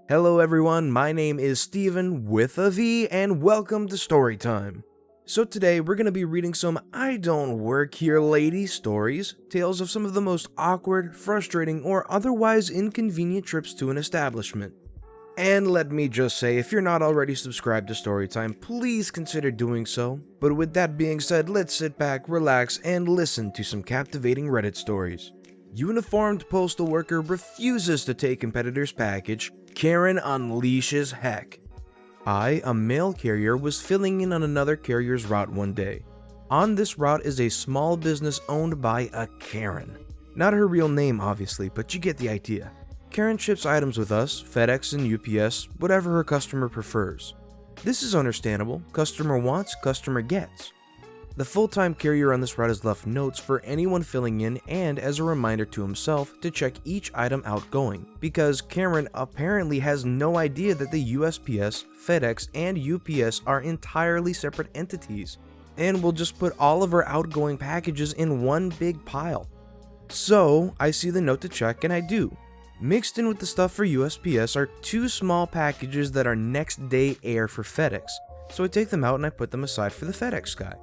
Hello everyone, my name is Steven with a V and welcome to Storytime. So today we're going to be reading some I Don't Work Here Lady stories, tales of some of the most awkward, frustrating, or otherwise inconvenient trips to an establishment. And let me just say, if you're not already subscribed to Storytime, please consider doing so. But with that being said, let's sit back, relax, and listen to some captivating Reddit stories. Uniformed Postal Worker refuses to take competitor's package. Karen unleashes heck. I, a mail carrier, was filling in on another carrier's route one day. On this route is a small business owned by a Karen. Not her real name, obviously, but you get the idea. Karen ships items with us, FedEx and UPS, whatever her customer prefers. This is understandable. Customer wants, customer gets. The full-time carrier on this route has left notes for anyone filling in and as a reminder to himself to check each item outgoing, because Karen apparently has no idea that the USPS, FedEx, and UPS are entirely separate entities, and will just put all of her outgoing packages in one big pile. So, I see the note to check and I do. Mixed in with the stuff for USPS are two small packages that are next day air for FedEx, so I take them out and I put them aside for the FedEx guy.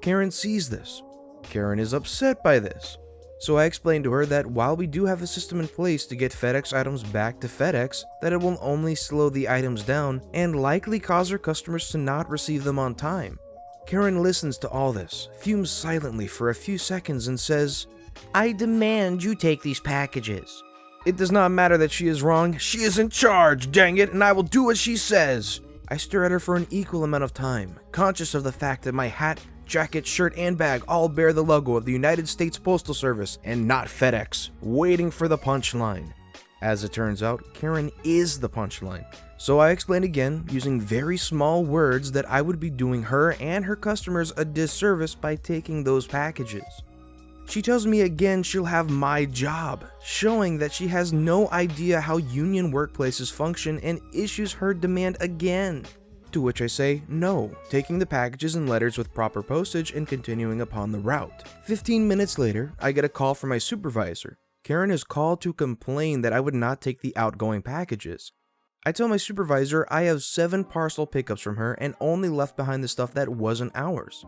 Karen sees this. Karen is upset by this. So I explain to her that while we do have a system in place to get FedEx items back to FedEx, that it will only slow the items down and likely cause her customers to not receive them on time. Karen listens to all this, fumes silently for a few seconds and says, "I demand you take these packages." It does not matter that she is wrong, she is in charge, dang it, and I will do what she says. I stare at her for an equal amount of time, conscious of the fact that my hat, jacket, shirt, and bag all bear the logo of the United States Postal Service and not FedEx, waiting for the punchline. As it turns out, Karen is the punchline. So I explain again, using very small words, that I would be doing her and her customers a disservice by taking those packages. She tells me again she'll have my job, showing that she has no idea how union workplaces function and issues her demand again. To which I say no, taking the packages and letters with proper postage and continuing upon the route. 15 minutes later, I get a call from my supervisor. Karen is called to complain that I would not take the outgoing packages. I tell my supervisor I have 7 parcel pickups from her and only left behind the stuff that wasn't ours.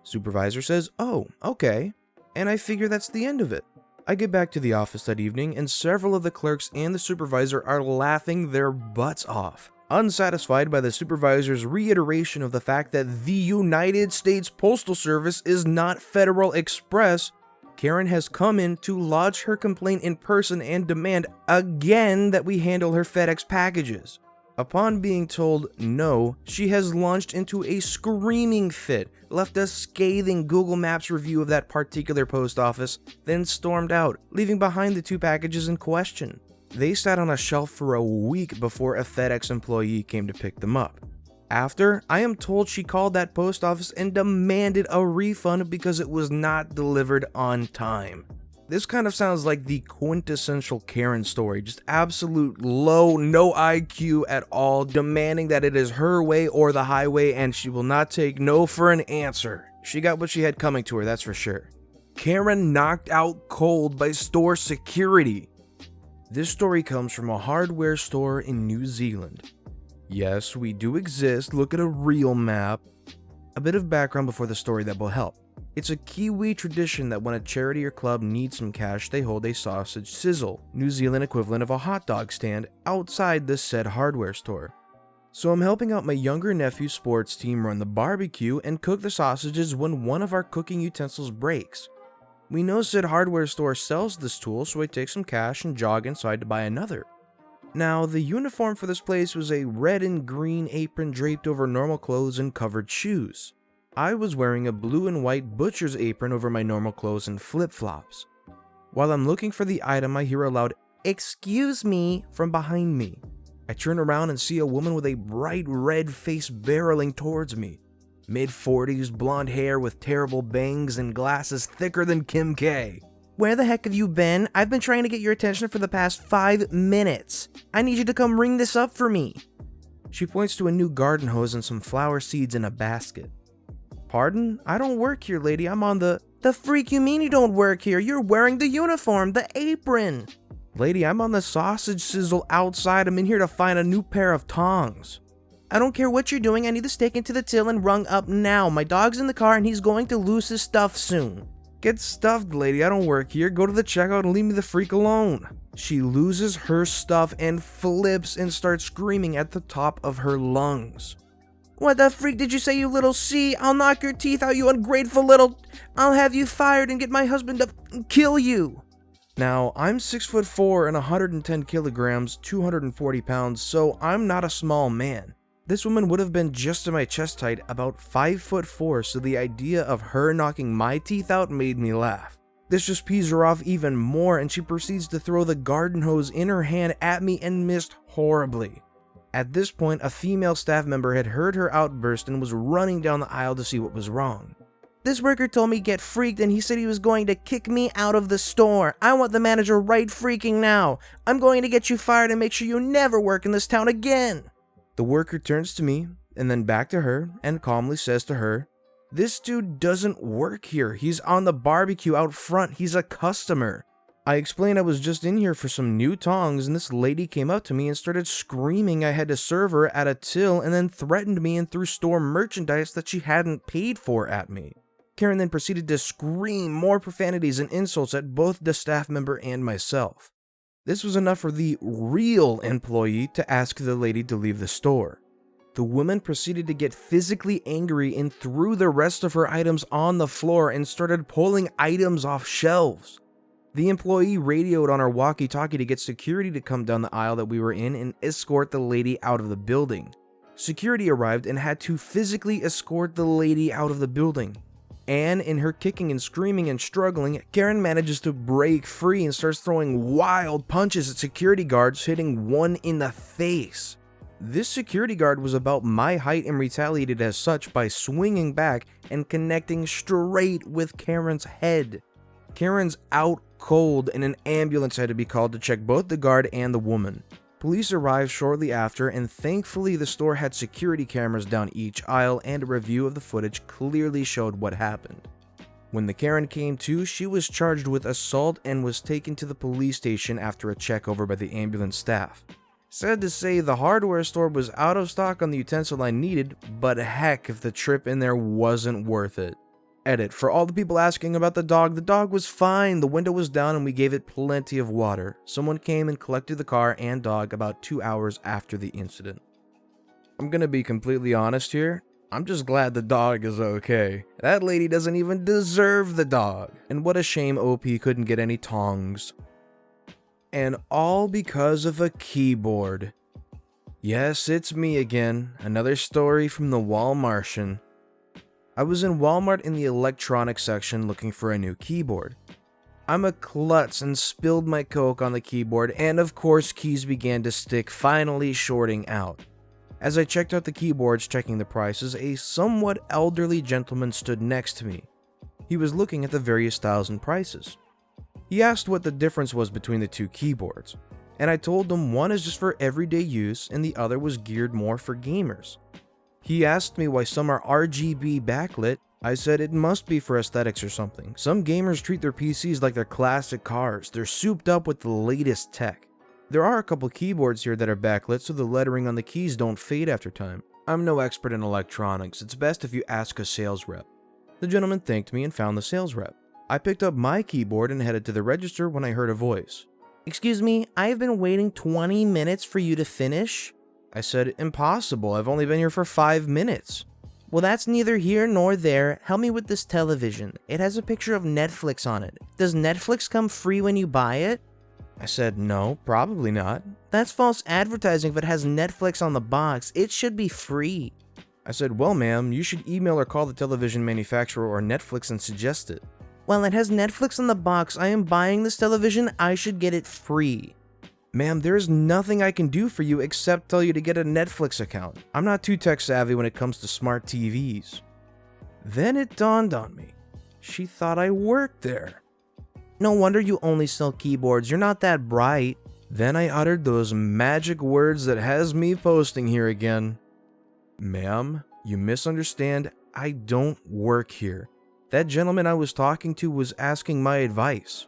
Supervisor says, "Oh, okay." And I figure that's the end of it. I get back to the office that evening and several of the clerks and the supervisor are laughing their butts off. Unsatisfied by the supervisor's reiteration of the fact that the United States Postal Service is not Federal Express, Karen has come in to lodge her complaint in person and demand again that we handle her FedEx packages. Upon being told no, she has launched into a screaming fit, left a scathing Google Maps review of that particular post office, then stormed out, leaving behind the 2 packages in question. They sat on a shelf for a week before a FedEx employee came to pick them up. After, I am told she called that post office and demanded a refund because it was not delivered on time. This kind of sounds like the quintessential Karen story, just absolute low, no IQ at all, demanding that it is her way or the highway and she will not take no for an answer. She got what she had coming to her, that's for sure. Karen knocked out cold by store security. This story comes from a hardware store in New Zealand. Yes, we do exist, look at a real map. A bit of background before the story that will help. It's a Kiwi tradition that when a charity or club needs some cash, they hold a sausage sizzle, New Zealand equivalent of a hot dog stand, outside the said hardware store. So I'm helping out my younger nephew's sports team run the barbecue and cook the sausages when one of our cooking utensils breaks. We know said hardware store sells this tool, so I take some cash and jog inside to buy another. Now, the uniform for this place was a red and green apron draped over normal clothes and covered shoes. I was wearing a blue and white butcher's apron over my normal clothes and flip-flops. While I'm looking for the item, I hear a loud, "Excuse me," from behind me. I turn around and see a woman with a bright red face barreling towards me. Mid-40s, blonde hair with terrible bangs and glasses thicker than Kim K. "Where the heck have you been? I've been trying to get your attention for the past 5 minutes. I need you to come ring this up for me." She points to a new garden hose and some flower seeds in a basket. "Pardon? I don't work here, lady. I'm on the..." "The freak you mean you don't work here? You're wearing the uniform, the apron." Lady, I'm on the sausage sizzle outside. I'm in here to find a new pair of tongs. I don't care what you're doing. I need the steak into the till and rung up now. My dog's in the car and he's going to lose his stuff soon. Get stuffed, lady. I don't work here. Go to the checkout and leave me the freak alone. She loses her stuff and flips and starts screaming at the top of her lungs. What the freak did you say, you little C? I'll knock your teeth out, you ungrateful little... I'll have you fired and get my husband to kill you. Now, I'm 6'4" and 110 kilograms, 240 pounds, so I'm not a small man. This woman would have been just to my chest height, about 5'4", so the idea of her knocking my teeth out made me laugh. This just pees her off even more, and she proceeds to throw the garden hose in her hand at me and missed horribly. At this point, a female staff member had heard her outburst and was running down the aisle to see what was wrong. This worker told me get freaked and he said he was going to kick me out of the store. I want the manager right freaking now. I'm going to get you fired and make sure you never work in this town again. The worker turns to me and then back to her and calmly says to her, "This dude doesn't work here. He's on the barbecue out front. He's a customer." I explained I was just in here for some new tongs and this lady came up to me and started screaming I had to serve her at a till and then threatened me and threw store merchandise that she hadn't paid for at me. Karen then proceeded to scream more profanities and insults at both the staff member and myself. This was enough for the real employee to ask the lady to leave the store. The woman proceeded to get physically angry and threw the rest of her items on the floor and started pulling items off shelves. The employee radioed on our walkie-talkie to get security to come down the aisle that we were in and escort the lady out of the building. Security arrived and had to physically escort the lady out of the building. And in her kicking and screaming and struggling, Karen manages to break free and starts throwing wild punches at security guards, hitting one in the face. This security guard was about my height and retaliated as such by swinging back and connecting straight with Karen's head. Karen's out cold and an ambulance had to be called to check both the guard and the woman. Police arrived shortly after, and thankfully the store had security cameras down each aisle and a review of the footage clearly showed what happened. When the Karen came to, she was charged with assault and was taken to the police station after a check over by the ambulance staff. Sad to say, the hardware store was out of stock on the utensil I needed, but heck if the trip in there wasn't worth it. Edit, for all the people asking about the dog was fine, the window was down and we gave it plenty of water. Someone came and collected the car and dog about 2 hours after the incident. I'm gonna be completely honest here, I'm just glad the dog is okay. That lady doesn't even deserve the dog. And what a shame OP couldn't get any tongs. And all because of a keyboard. Yes, it's me again, another story from the Walmartian. I was in Walmart in the electronics section looking for a new keyboard. I'm a klutz and spilled my Coke on the keyboard, and of course keys began to stick, finally shorting out. As I checked out the keyboards checking the prices, a somewhat elderly gentleman stood next to me. He was looking at the various styles and prices. He asked what the difference was between the two keyboards, and I told him one is just for everyday use and the other was geared more for gamers. He asked me why some are RGB backlit. I said it must be for aesthetics or something. Some gamers treat their PCs like they're classic cars. They're souped up with the latest tech. There are a couple keyboards here that are backlit so the lettering on the keys don't fade after time. I'm no expert in electronics. It's best if you ask a sales rep. The gentleman thanked me and found the sales rep. I picked up my keyboard and headed to the register when I heard a voice. "Excuse me, I have been waiting 20 minutes for you to finish." I said, "Impossible, I've only been here for 5 minutes. "Well, that's neither here nor there. Help me with this television. It has a picture of Netflix on it. Does Netflix come free when you buy it?" I said, "No, probably not." "That's false advertising if it has Netflix on the box. It should be free." I said, "Well, ma'am, you should email or call the television manufacturer or Netflix and suggest it." "Well, it has Netflix on the box. I am buying this television. I should get it free." "Ma'am, there's nothing I can do for you except tell you to get a Netflix account. I'm not too tech savvy when it comes to smart TVs." Then it dawned on me. She thought I worked there. "No wonder you only sell keyboards. You're not that bright." Then I uttered those magic words that has me posting here again. "Ma'am, you misunderstand. I don't work here. That gentleman I was talking to was asking my advice."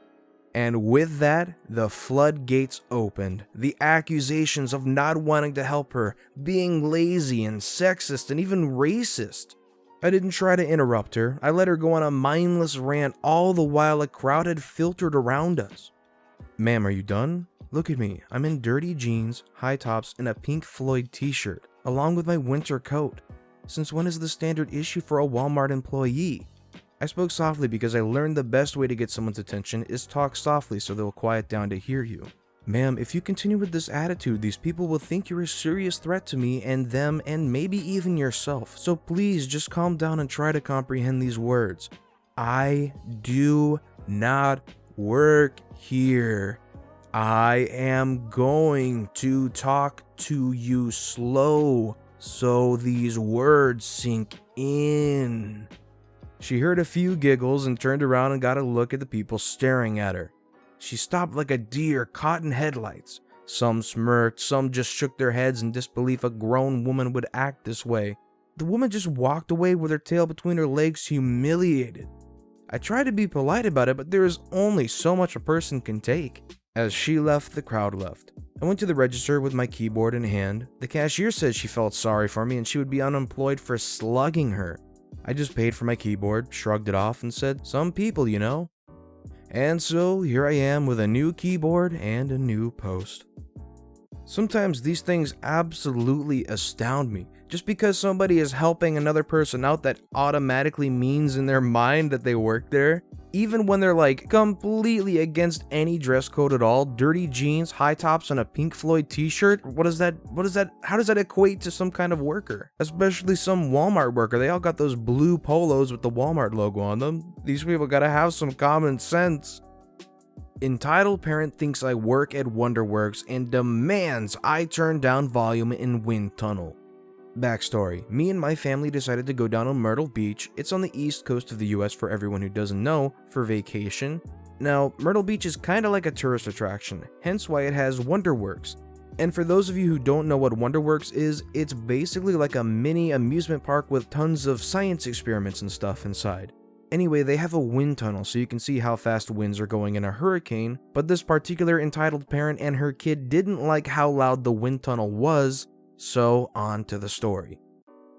And with that, the floodgates opened. The accusations of not wanting to help her, being lazy and sexist and even racist. I didn't try to interrupt her. I let her go on a mindless rant, all the while a crowd had filtered around us. Ma'am, are you done? Look at me. I'm in dirty jeans, high tops, and a Pink Floyd t-shirt, along with my winter coat. Since when is the standard issue for a Walmart employee? I spoke softly because I learned the best way to get someone's attention is talk softly so they'll quiet down to hear you. Ma'am, if you continue with this attitude, these people will think you're a serious threat to me and them and maybe even yourself. So please just calm down and try to comprehend these words. I do not work here. I am going to talk to you slow so these words sink in. She heard a few giggles and turned around and got a look at the people staring at her. She stopped like a deer caught in headlights. Some smirked, some just shook their heads in disbelief a grown woman would act this way. The woman just walked away with her tail between her legs, humiliated. I tried to be polite about it, but there is only so much a person can take. As she left, the crowd left. I went to the register with my keyboard in hand. The cashier said she felt sorry for me and she would be unemployed for slugging her. I just paid for my keyboard, shrugged it off, and said, some people, you know. And so here I am with a new keyboard and a new post. Sometimes these things absolutely astound me. Just because somebody is helping another person out, that automatically means in their mind that they work there. Even when they're like completely against any dress code at all, dirty jeans, high tops, and a Pink Floyd t-shirt, how does that equate to some kind of worker? Especially some Walmart worker, they all got those blue polos with the Walmart logo on them. These people gotta have some common sense. Entitled parent thinks I work at WonderWorks and demands I turn down volume in wind tunnel. Backstory, me and my family decided to go down to Myrtle Beach. It's on the east coast of the US for everyone who doesn't know, for vacation. Now, Myrtle Beach is kinda like a tourist attraction, hence why it has WonderWorks. And for those of you who don't know what WonderWorks is, it's basically like a mini amusement park with tons of science experiments and stuff inside. Anyway, they have a wind tunnel so you can see how fast winds are going in a hurricane, but this particular entitled parent and her kid didn't like how loud the wind tunnel was. So, on to the story.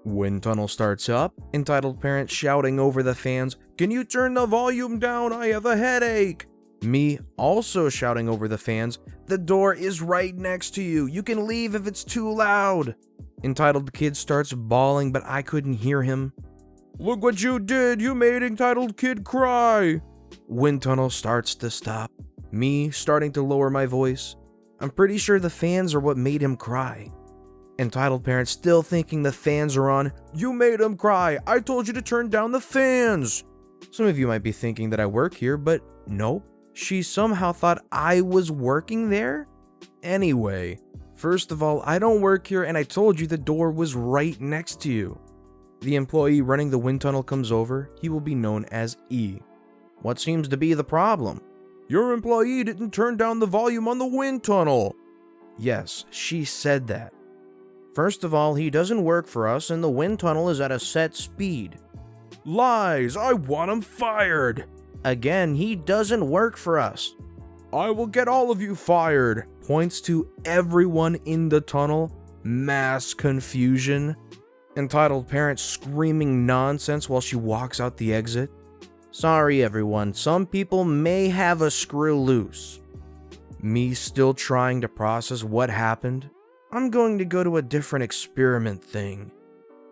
Wind tunnel starts up, entitled parent shouting over the fans, "Can you turn the volume down? I have a headache!" Me also shouting over the fans, "The door is right next to you. You can leave if it's too loud." Entitled kid starts bawling, but I couldn't hear him. "Look what you did! You made entitled kid cry!" Wind tunnel starts to stop. Me starting to lower my voice. I'm pretty sure the fans are what made him cry. Entitled parent still thinking the fans are on. "You made him cry! I told you to turn down the fans!" Some of you might be thinking that I work here, but nope. She somehow thought I was working there? Anyway, first of all, I don't work here and I told you the door was right next to you. The employee running the wind tunnel comes over. He will be known as E. What seems to be the problem? "Your employee didn't turn down the volume on the wind tunnel." Yes, she said that. First of all, he doesn't work for us and the wind tunnel is at a set speed. "Lies! I want him fired!" Again, he doesn't work for us. "I will get all of you fired!" Points to everyone in the tunnel. Mass confusion. Entitled parent screaming nonsense while she walks out the exit. Sorry everyone, some people may have a screw loose. Me still trying to process what happened. I'm going to go to a different experiment thing.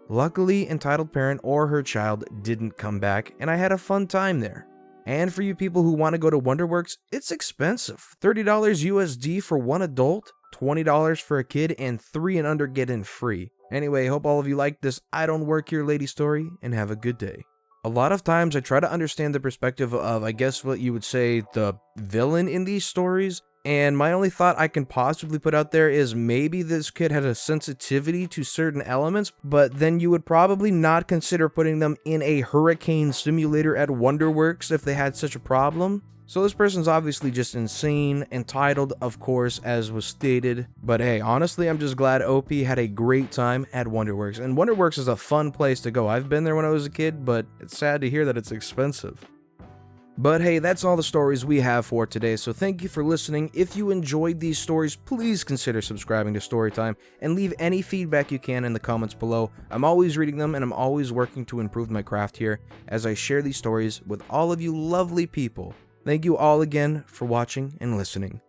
Luckily, entitled parent or her child didn't come back, and I had a fun time there. And for you people who want to go to WonderWorks, it's expensive. $30 USD for one adult, $20 for a kid, and 3 and under get in free. Anyway, hope all of you liked this I Don't Work Here Lady story, and have a good day. A lot of times I try to understand the perspective of, I guess what you would say, the villain in these stories. And my only thought I can possibly put out there is maybe this kid had a sensitivity to certain elements, but then you would probably not consider putting them in a hurricane simulator at WonderWorks if they had such a problem. So this person's obviously just insane, entitled, of course, as was stated. But hey, honestly, I'm just glad OP had a great time at WonderWorks. And WonderWorks is a fun place to go. I've been there when I was a kid, but it's sad to hear that it's expensive. But hey, that's all the stories we have for today, so thank you for listening. If you enjoyed these stories, please consider subscribing to Storytime and leave any feedback you can in the comments below. I'm always reading them and I'm always working to improve my craft here as I share these stories with all of you lovely people. Thank you all again for watching and listening.